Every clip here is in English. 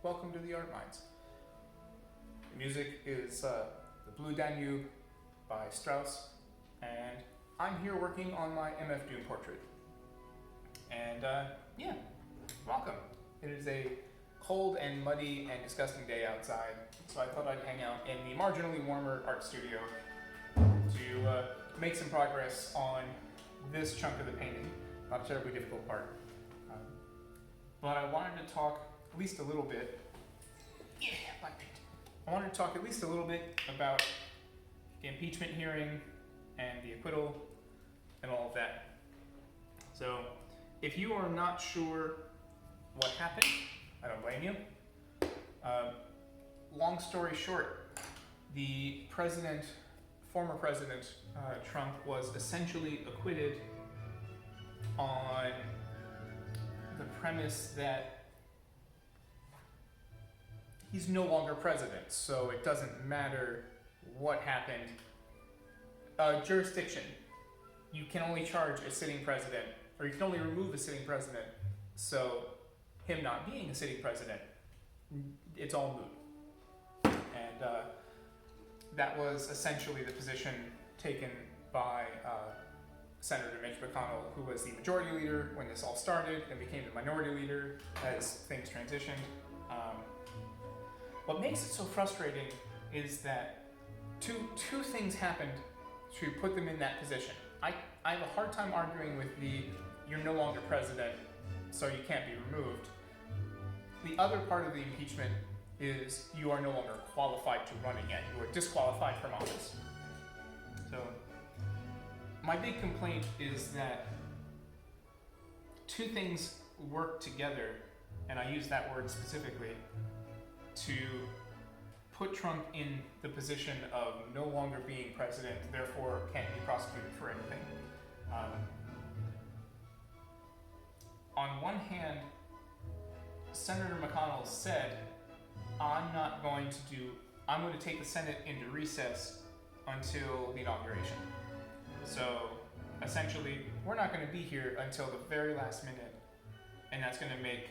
welcome to the Art Minds. The music is The Blue Danube by Strauss, and I'm here working on my MF Doom portrait. And welcome. It is a cold and muddy and disgusting day outside, so I thought I'd hang out in the marginally warmer art studio to make some progress on this chunk of the painting. Not a terribly difficult part. But I wanted to talk at least a little bit. Black paint. I wanted to talk at least a little bit about the impeachment hearing and the acquittal and all of that. So, if you are not sure what happened, I don't blame you. Long story short, the former president, Trump, was essentially acquitted on the premise that he's no longer president, so it doesn't matter what happened. Jurisdiction. You can only charge a sitting president, or you can only remove a sitting president, so him not being a sitting president, it's all moot. And that was essentially the position taken by Senator Mitch McConnell, who was the majority leader when this all started and became the minority leader as things transitioned. What makes it so frustrating is that two things happened to put them in that position. I have a hard time arguing with you're no longer president, so you can't be removed. The other part of the impeachment is you are no longer qualified to run again. You are disqualified from office. So my big complaint is that two things work together, and I use that word specifically, to put Trump in the position of no longer being president, therefore can't be prosecuted for anything. On one hand, Senator McConnell said, I'm going to take the Senate into recess until the inauguration. So essentially, we're not going to be here until the very last minute, and that's going to make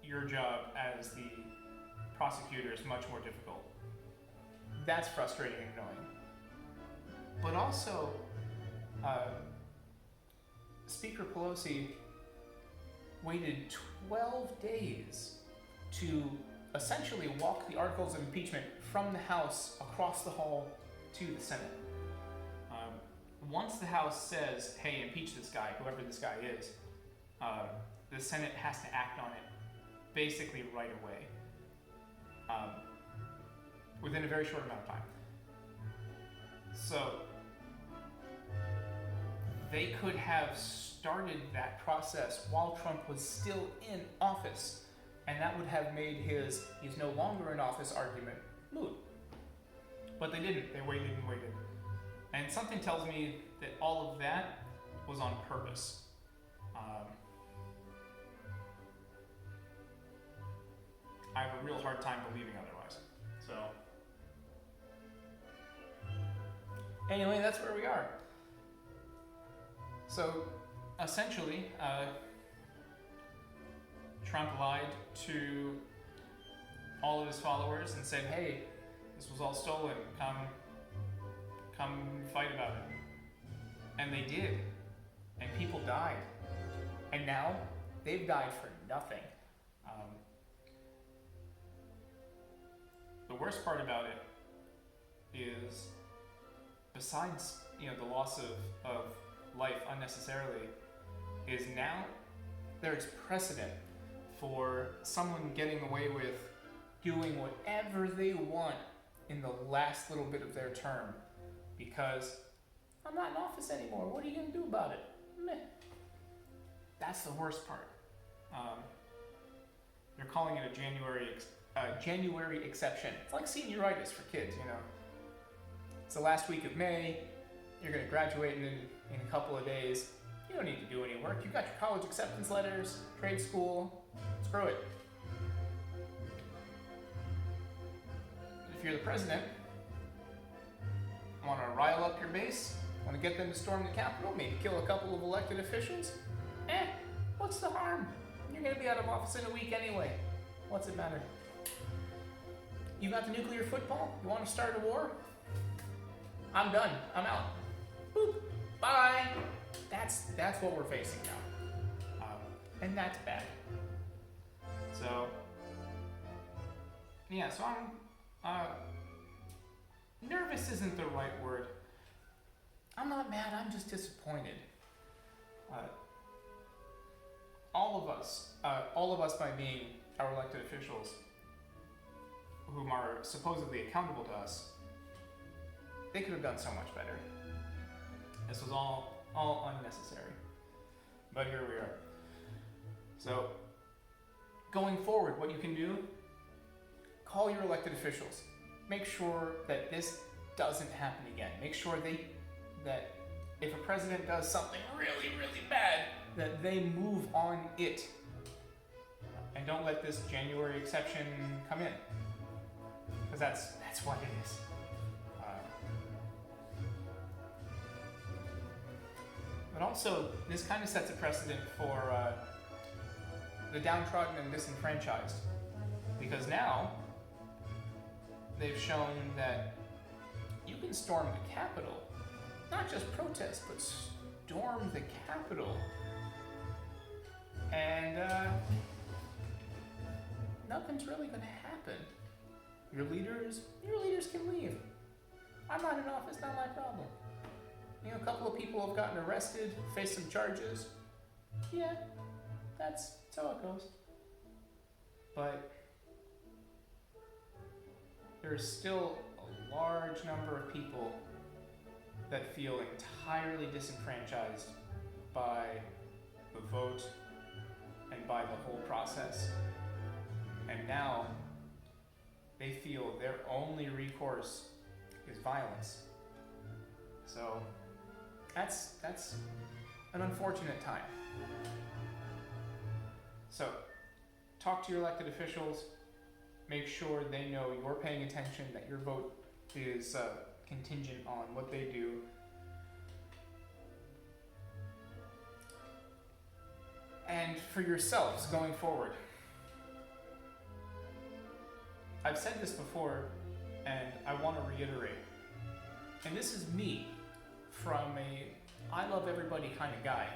your job as the prosecutor is much more difficult. That's frustrating and annoying. But also, Speaker Pelosi waited 12 days to essentially walk the articles of impeachment from the House across the hall to the Senate. Once the House says, hey, impeach this guy, whoever this guy is, the Senate has to act on it basically right away, within a very short amount of time. So they could have started that process while Trump was still in office, and that would have made his he's no longer in office argument moot. But they didn't. They waited and waited. And something tells me that all of that was on purpose. I have a real hard time believing otherwise. So, anyway, that's where we are. So, essentially, Trump lied to all of his followers and said, hey, this was all stolen, come fight about it. And they did. And people died. And now, they've died for nothing. The worst part about it is, besides the loss of life unnecessarily, is now there's precedent for someone getting away with doing whatever they want in the last little bit of their term, because I'm not in office anymore. What are you going to do about it? Meh. That's the worst part. They're calling it a January exception. It's like senioritis for kids, It's the last week of May. You're going to graduate in a couple of days. You don't need to do any work. You got your college acceptance letters, trade school. Screw it. If you're the president, want to rile up your base, want to get them to storm the Capitol, maybe kill a couple of elected officials, what's the harm? You're going to be out of office in a week anyway. What's it matter? You got the nuclear football? You want to start a war? I'm done. I'm out. Boop. Bye. That's what we're facing now, and that's bad. So yeah, so I'm nervous isn't the right word. I'm not mad. I'm just disappointed. All of us by being our elected officials, whom are supposedly accountable to us, they could have done so much better. This was all unnecessary. But here we are. So, going forward, what you can do, call your elected officials. Make sure that this doesn't happen again. Make sure that if a president does something really, really bad, that they move on it. And don't let this January exception come in. Because that's what it is. But also, this kind of sets a precedent for the downtrodden and disenfranchised. Because now, they've shown that you can storm the Capitol. Not just protest, but storm the Capitol. And nothing's really going to happen. Your leaders can leave. I'm not in office, not my problem. You know, a couple of people have gotten arrested, faced some charges. Yeah, that's how it goes. But there's still a large number of people that feel entirely disenfranchised by the vote and by the whole process. And now they feel their only recourse is violence. So that's an unfortunate time. So talk to your elected officials, make sure they know you're paying attention, that your vote is contingent on what they do. And for yourselves going forward, I've said this before and I want to reiterate, and this is me from a I love everybody kind of guy.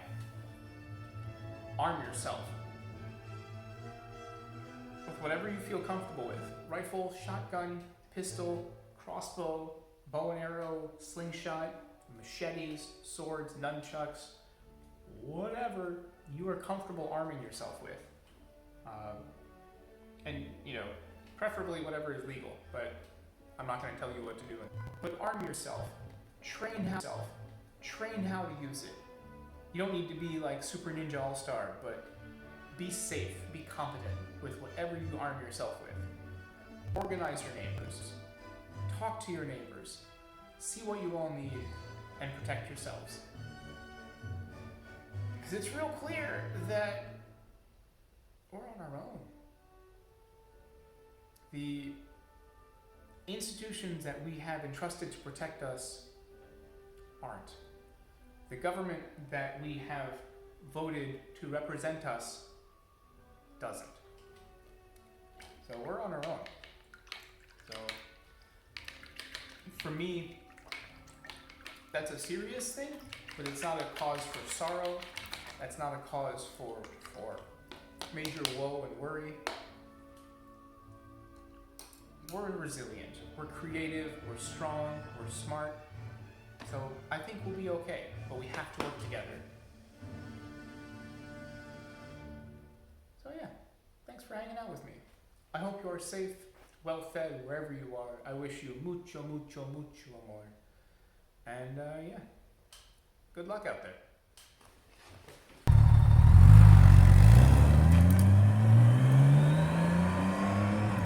Arm yourself with whatever you feel comfortable with. Rifle, shotgun, pistol, crossbow, bow and arrow, slingshot, machetes, swords, nunchucks, whatever you are comfortable arming yourself with. And, you know, preferably whatever is legal, but I'm not going to tell you what to do. But arm yourself. Train how to use it. You don't need to be like Super Ninja All-Star, but be safe, be competent with whatever you arm yourself with. Organize your neighbors. Talk to your neighbors. See what you all need and protect yourselves. Because it's real clear that we're on our own. The institutions that we have entrusted to protect us aren't. The government that we have voted to represent us doesn't. So we're on our own. So for me, that's a serious thing, but it's not a cause for sorrow. That's not a cause for major woe and worry. We're resilient, we're creative, we're strong, we're smart. So I think we'll be okay, but we have to work together. So yeah, thanks for hanging out with me. I hope you are safe, well fed wherever you are. I wish you mucho, mucho, mucho amor. And yeah, good luck out there.